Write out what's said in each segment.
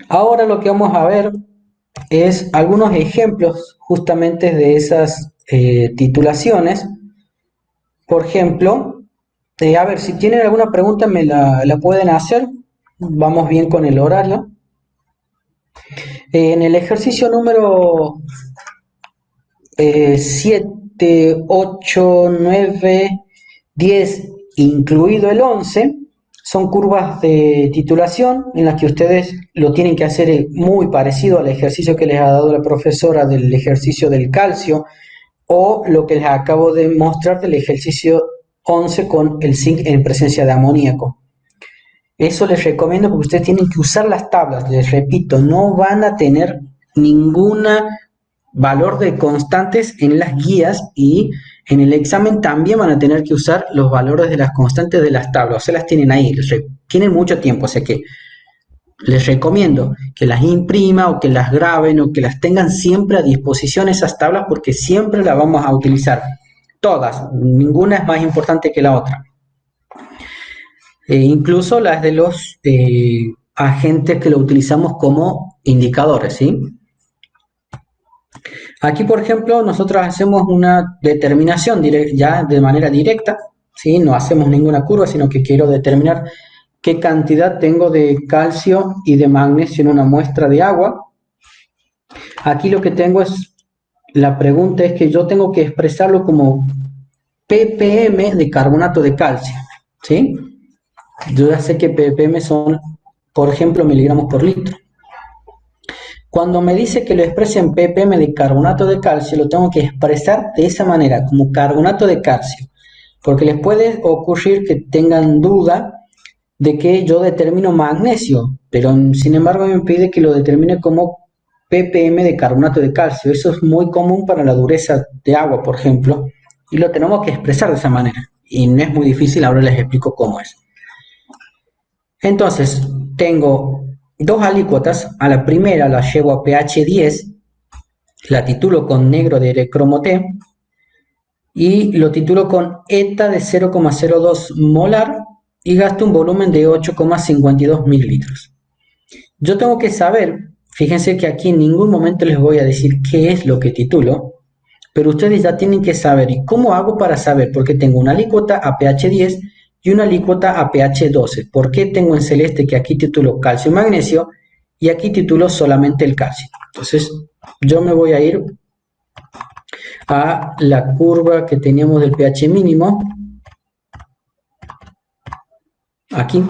Ahora lo que vamos a ver es algunos ejemplos justamente de esas titulaciones. Por ejemplo, a ver, si tienen alguna pregunta me la pueden hacer. Vamos bien con el horario. En el ejercicio número 7, 8, 9, 10, incluido el 11, son curvas de titulación en las que ustedes lo tienen que hacer muy parecido al ejercicio que les ha dado la profesora del ejercicio del calcio o lo que les acabo de mostrar del ejercicio 11 con el zinc en presencia de amoníaco. Eso les recomiendo porque ustedes tienen que usar las tablas. Les repito, no van a tener ninguna valor de constantes en las guías y en el examen también van a tener que usar los valores de las constantes de las tablas. O sea, las tienen ahí, tienen mucho tiempo, o sea que les recomiendo que las imprima o que las graben o que las tengan siempre a disposición esas tablas porque siempre las vamos a utilizar. Todas, ninguna es más importante que la otra. Incluso las de los agentes que lo utilizamos como indicadores, ¿sí? Aquí, por ejemplo, nosotros hacemos una determinación ya de manera directa, ¿sí? No hacemos ninguna curva, sino que quiero determinar qué cantidad tengo de calcio y de magnesio en una muestra de agua. Aquí lo que tengo es, la pregunta es que yo tengo que expresarlo como ppm de carbonato de calcio, ¿sí? Yo ya sé que ppm son, por ejemplo, miligramos por litro. Cuando me dice que lo exprese en ppm de carbonato de calcio, lo tengo que expresar de esa manera, como carbonato de calcio, porque les puede ocurrir que tengan duda de que yo determino magnesio, pero sin embargo me pide que lo determine como ppm de carbonato de calcio. Eso es muy común para la dureza de agua, por ejemplo, y lo tenemos que expresar de esa manera. Y no es muy difícil, ahora les explico cómo es. Entonces, tengo dos alícuotas. A la primera la llevo a pH 10, la titulo con negro de cromoté y lo titulo con ETA de 0,02 molar y gasto un volumen de 8,52 mililitros. Yo tengo que saber, fíjense que aquí en ningún momento les voy a decir qué es lo que titulo, pero ustedes ya tienen que saber. ¿Y cómo hago para saber? Porque tengo una alícuota a pH 10 y una alícuota a pH 12. ¿Por qué tengo en celeste que aquí titulo calcio y magnesio y aquí titulo solamente el calcio? Entonces, yo me voy a ir a la curva que teníamos del pH mínimo, aquí.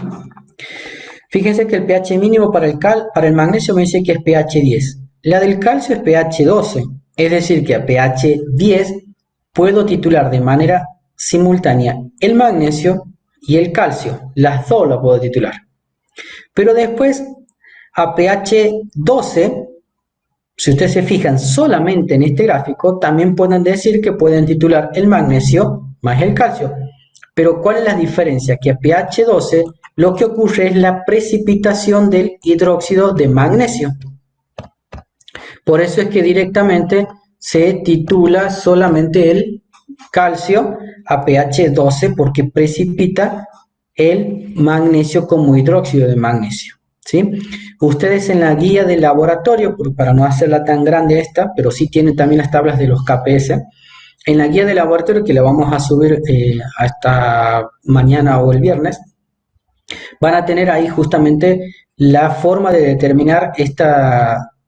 Fíjense que el pH mínimo para el magnesio me dice que es pH 10. La del calcio es pH 12, es decir que a pH 10 puedo titular de manera simultánea el magnesio y el calcio. Las dos las puedo titular. Pero después a pH 12, si ustedes se fijan solamente en este gráfico, también pueden decir que pueden titular el magnesio más el calcio. Pero ¿cuál es la diferencia? Que a pH 12 lo que ocurre es la precipitación del hidróxido de magnesio. Por eso es que directamente se titula solamente el calcio a pH 12 porque precipita el magnesio como hidróxido de magnesio, ¿sí? Ustedes en la guía del laboratorio, para no hacerla tan grande esta, pero sí tienen también las tablas de los KPS, en la guía de laboratorio que la vamos a subir hasta mañana o el viernes, van a tener ahí justamente la forma de determinar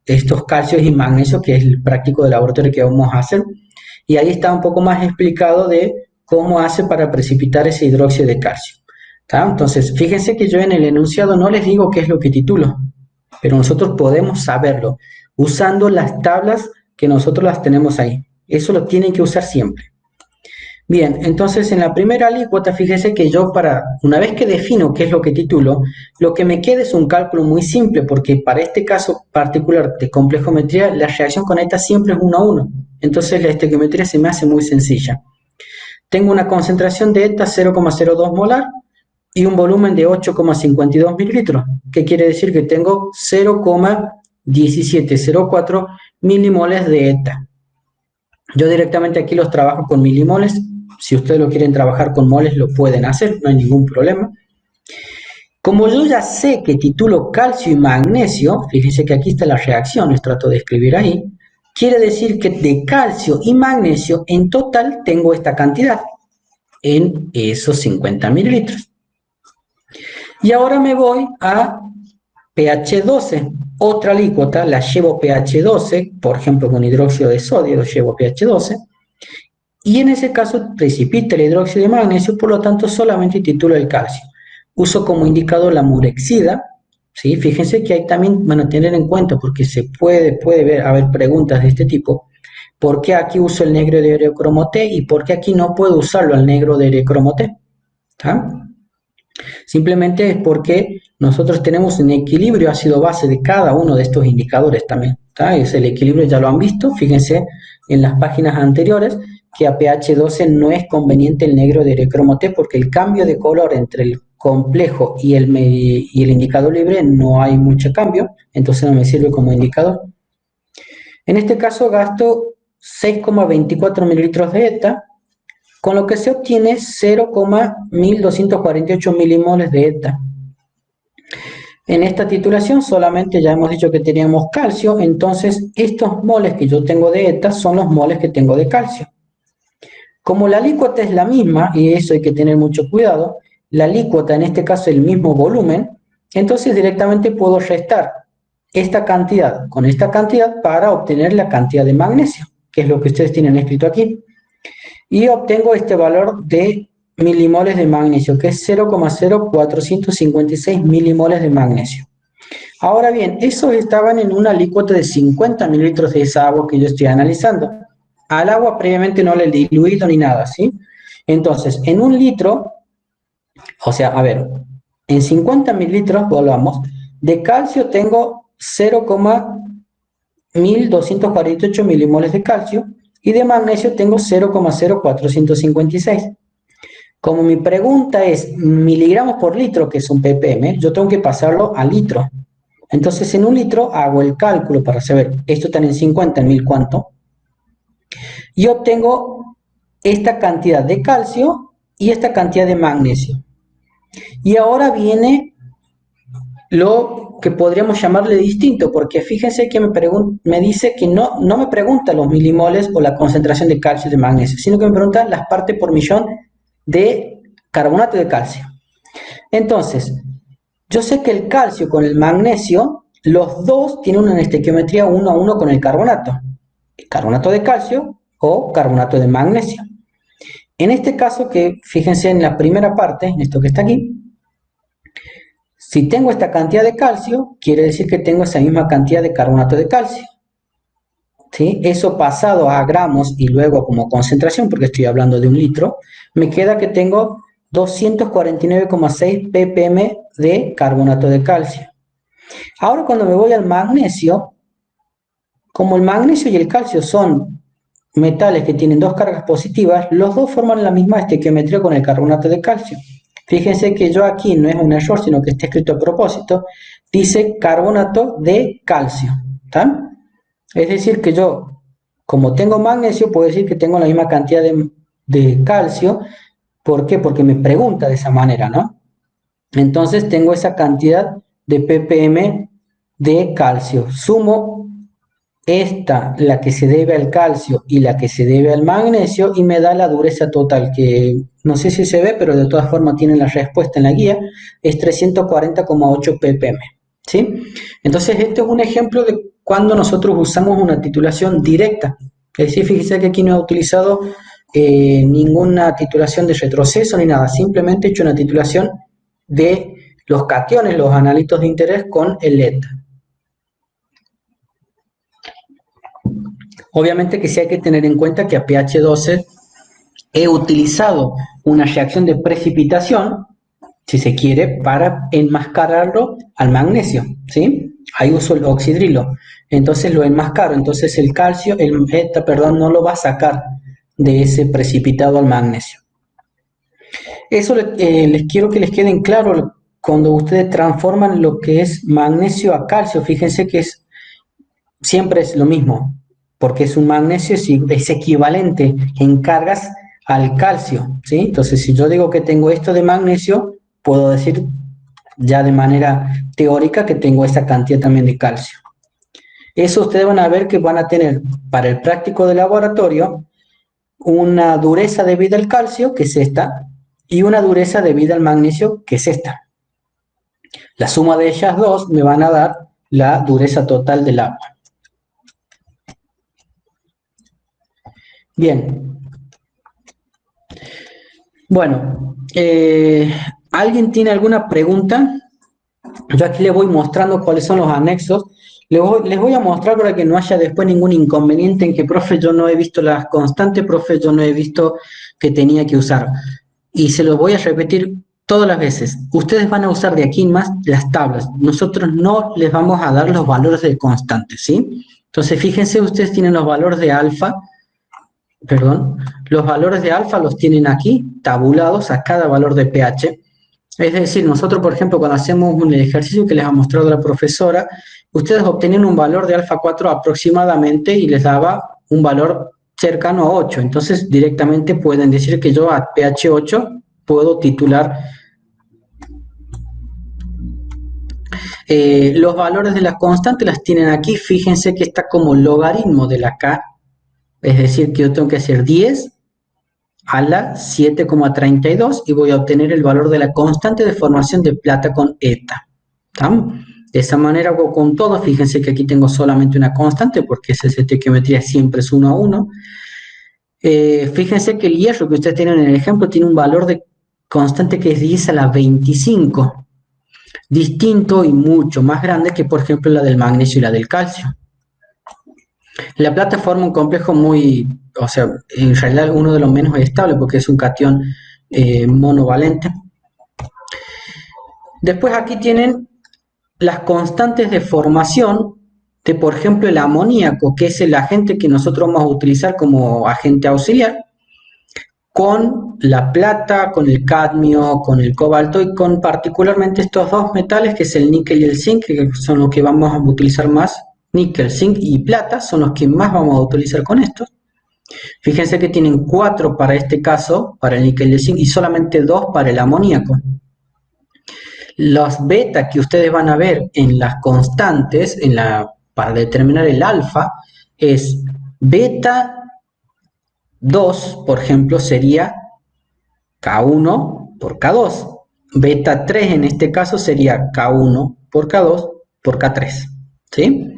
estos calcios y magnesios, que es el práctico de laboratorio que vamos a hacer. Y ahí está un poco más explicado de cómo hace para precipitar ese hidróxido de calcio. ¿Tá? Entonces, fíjense que yo en el enunciado no les digo qué es lo que titulo, pero nosotros podemos saberlo usando las tablas que nosotros las tenemos ahí. Eso lo tienen que usar siempre. Bien, entonces en la primera alícuota, fíjese que yo una vez que defino qué es lo que titulo, lo que me queda es un cálculo muy simple, porque para este caso particular de complejometría, la reacción con ETA siempre es 1 a 1. Entonces la estequiometría se me hace muy sencilla. Tengo una concentración de ETA 0,02 molar y un volumen de 8,52 mililitros, que quiere decir que tengo 0,1704 milimoles de ETA. Yo directamente aquí los trabajo con milimoles. Si ustedes lo quieren trabajar con moles, lo pueden hacer, no hay ningún problema. Como yo ya sé que titulo calcio y magnesio, fíjense que aquí está la reacción, les trato de escribir ahí, quiere decir que de calcio y magnesio en total tengo esta cantidad en esos 50 mililitros. Y ahora me voy a pH 12, otra alícuota, la llevo pH 12, por ejemplo con hidróxido de sodio lo llevo pH 12, y en ese caso precipita el hidróxido de magnesio, por lo tanto solamente titulo el calcio. Uso como indicador la murexida, ¿sí? Fíjense que hay también, van a tener en cuenta, porque puede haber preguntas de este tipo, ¿por qué aquí uso el negro de Erecromoté y por qué aquí no puedo usarlo el negro de Erecromoté? Simplemente es porque nosotros tenemos un equilibrio ácido-base de cada uno de estos indicadores también. Es el equilibrio, ya lo han visto, fíjense en las páginas anteriores que a pH 12 no es conveniente el negro de Erecromoté porque el cambio de color entre el complejo y el indicador libre no hay mucho cambio, entonces no me sirve como indicador. En este caso gasto 6,24 mililitros de ETA, con lo que se obtiene 0,1248 milimoles de ETA. En esta titulación solamente ya hemos dicho que teníamos calcio, entonces estos moles que yo tengo de ETA son los moles que tengo de calcio. Como la alícuota es la misma, y eso hay que tener mucho cuidado, la alícuota en este caso es el mismo volumen, entonces directamente puedo restar esta cantidad con esta cantidad para obtener la cantidad de magnesio, que es lo que ustedes tienen escrito aquí. Y obtengo este valor de milimoles de magnesio, que es 0,0456 milimoles de magnesio. Ahora bien, esos estaban en una alícuota de 50 mililitros de esa agua que yo estoy analizando. Al agua previamente no le he diluido ni nada, ¿sí? Entonces, en un litro, o sea, a ver, en 50 mililitros, volvamos, de calcio tengo 0,1248 milimoles de calcio y de magnesio tengo 0,0456. Como mi pregunta es miligramos por litro, que es un ppm, yo tengo que pasarlo a litro. Entonces, en un litro hago el cálculo para saber, esto está en 50, en 1000 cuánto, y obtengo esta cantidad de calcio y esta cantidad de magnesio. Y ahora viene lo que podríamos llamarle distinto, porque fíjense que me dice que no me pregunta los milimoles o la concentración de calcio y de magnesio, sino que me pregunta las partes por millón de carbonato de calcio. Entonces, yo sé que el calcio con el magnesio, los dos tienen una estequiometría 1 a 1 con el carbonato de calcio o carbonato de magnesio. En este caso, que fíjense en la primera parte, en esto que está aquí, si tengo esta cantidad de calcio, quiere decir que tengo esa misma cantidad de carbonato de calcio. ¿Sí? Eso pasado a gramos y luego como concentración, porque estoy hablando de un litro, me queda que tengo 249,6 ppm de carbonato de calcio. Ahora cuando me voy al magnesio, como el magnesio y el calcio son metales que tienen dos cargas positivas, los dos forman la misma estequiometría con el carbonato de calcio. Fíjense que yo aquí no es un error, sino que está escrito a propósito, dice carbonato de calcio. ¿Tá? Es decir que yo, como tengo magnesio, puedo decir que tengo la misma cantidad de calcio. ¿Por qué? Porque me pregunta de esa manera, ¿no? Entonces tengo esa cantidad de ppm de calcio. Sumo esta, la que se debe al calcio y la que se debe al magnesio, y me da la dureza total, que no sé si se ve, pero de todas formas tienen la respuesta en la guía, es 340,8 ppm. ¿Sí? Entonces este es un ejemplo de cuando nosotros usamos una titulación directa. Es decir, fíjense que aquí no he utilizado ninguna titulación de retroceso ni nada, simplemente he hecho una titulación de los cationes, los analitos de interés con el ETA. Obviamente que sí hay que tener en cuenta que a pH 12 he utilizado una reacción de precipitación, si se quiere, para enmascararlo al magnesio, ¿sí? Ahí uso el oxidrilo, entonces lo enmascaro, entonces el calcio, el ETA, perdón, no lo va a sacar de ese precipitado al magnesio. Eso les quiero que les queden claro cuando ustedes transforman lo que es magnesio a calcio, fíjense que siempre es lo mismo, porque es un magnesio, es equivalente en cargas al calcio, ¿sí? Entonces, si yo digo que tengo esto de magnesio, puedo decir ya de manera teórica que tengo esa cantidad también de calcio. Eso ustedes van a ver que van a tener para el práctico de laboratorio una dureza debida al calcio, que es esta, y una dureza debida al magnesio, que es esta. La suma de ellas dos me van a dar la dureza total del agua. Bien. Bueno, ¿alguien tiene alguna pregunta? Yo aquí les voy mostrando cuáles son los anexos. Les voy a mostrar para que no haya después ningún inconveniente en que, profe, yo no he visto las constantes, profe, yo no he visto que tenía que usar. Y se los voy a repetir todas las veces. Ustedes van a usar de aquí en más las tablas. Nosotros no les vamos a dar los valores de constantes, ¿sí? Entonces, fíjense, ustedes tienen los valores de alfa, perdón, los valores de alfa los tienen aquí, tabulados a cada valor de pH. Es decir, nosotros, por ejemplo, cuando hacemos el ejercicio que les ha mostrado la profesora, ustedes obtenían un valor de alfa 4 aproximadamente y les daba un valor cercano a 8. Entonces, directamente pueden decir que yo a pH 8 puedo titular los valores de la constante, las tienen aquí. Fíjense que está como logaritmo de la K, es decir, que yo tengo que hacer 10 a la 7,32 y voy a obtener el valor de la constante de formación de plata con eta. ¿Tá? De esa manera hago con todo. Fíjense que aquí tengo solamente una constante porque esa estequiometría siempre es 1 a 1. Fíjense que el hierro que ustedes tienen en el ejemplo tiene un valor de constante que es 10 a la 25. Distinto y mucho más grande que, por ejemplo, la del magnesio y la del calcio. La plata forma un complejo muy, o sea, en realidad uno de los menos estables porque es un cation monovalente. Después aquí tienen las constantes de formación de, por ejemplo, el amoníaco, que es el agente que nosotros vamos a utilizar como agente auxiliar, con la plata, con el cadmio, con el cobalto y con particularmente estos dos metales, que es el níquel y el zinc, que son los que vamos a utilizar más. Níquel, zinc y plata son los que más vamos a utilizar con estos. Fíjense que tienen 4 para este caso, para el níquel y el zinc, y solamente 2 para el amoníaco. Los beta que ustedes van a ver en las constantes, para determinar el alfa, es beta 2, por ejemplo, sería K1 por K2. Beta 3 en este caso sería K1 por K2 por K3. ¿Sí?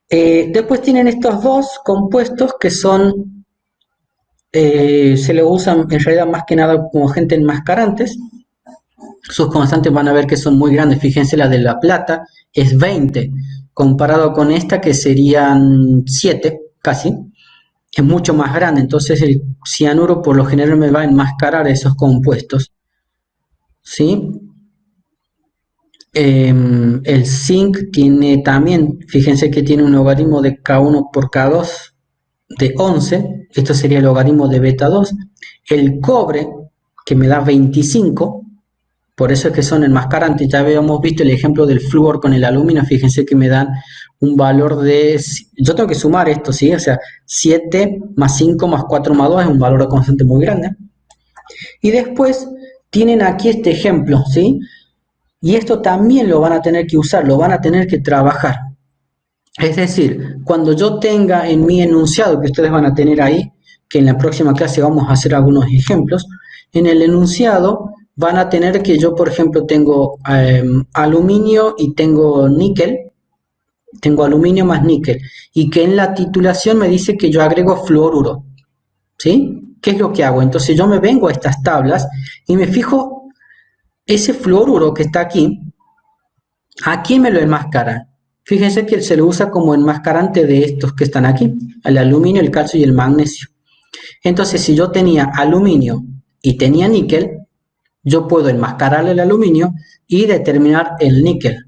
Después tienen estos dos compuestos que son, se lo usan en realidad más que nada como agentes enmascarantes. Sus constantes van a ver que son muy grandes. Fíjense, la de la plata es 20, comparado con esta que serían 7 casi. Es mucho más grande, entonces el cianuro por lo general me va a enmascarar esos compuestos. ¿Sí? El zinc tiene también, fíjense que tiene un logaritmo de K1 por K2 de 11, esto sería el logaritmo de beta 2. El cobre, que me da 25, por eso es que son enmascarantes. Ya habíamos visto el ejemplo del flúor con el aluminio, fíjense que me dan un valor de, yo tengo que sumar esto, ¿sí? O sea, 7 más 5 más 4 más 2 es un valor de constante muy grande. Y después tienen aquí este ejemplo, ¿sí? Y esto también lo van a tener que usar, lo van a tener que trabajar. Es decir, cuando yo tenga en mi enunciado, que ustedes van a tener ahí, que en la próxima clase vamos a hacer algunos ejemplos, en el enunciado van a tener que yo, por ejemplo, tengo aluminio y tengo níquel, tengo aluminio más níquel, y que en la titulación me dice que yo agrego fluoruro, ¿sí? ¿Qué es lo que hago? Entonces yo me vengo a estas tablas y me fijo ese fluoruro que está aquí, ¿a quién me lo enmascara? Fíjense que se lo usa como enmascarante de estos que están aquí, el aluminio, el calcio y el magnesio. Entonces, si yo tenía aluminio y tenía níquel, yo puedo enmascarar el aluminio y determinar el níquel.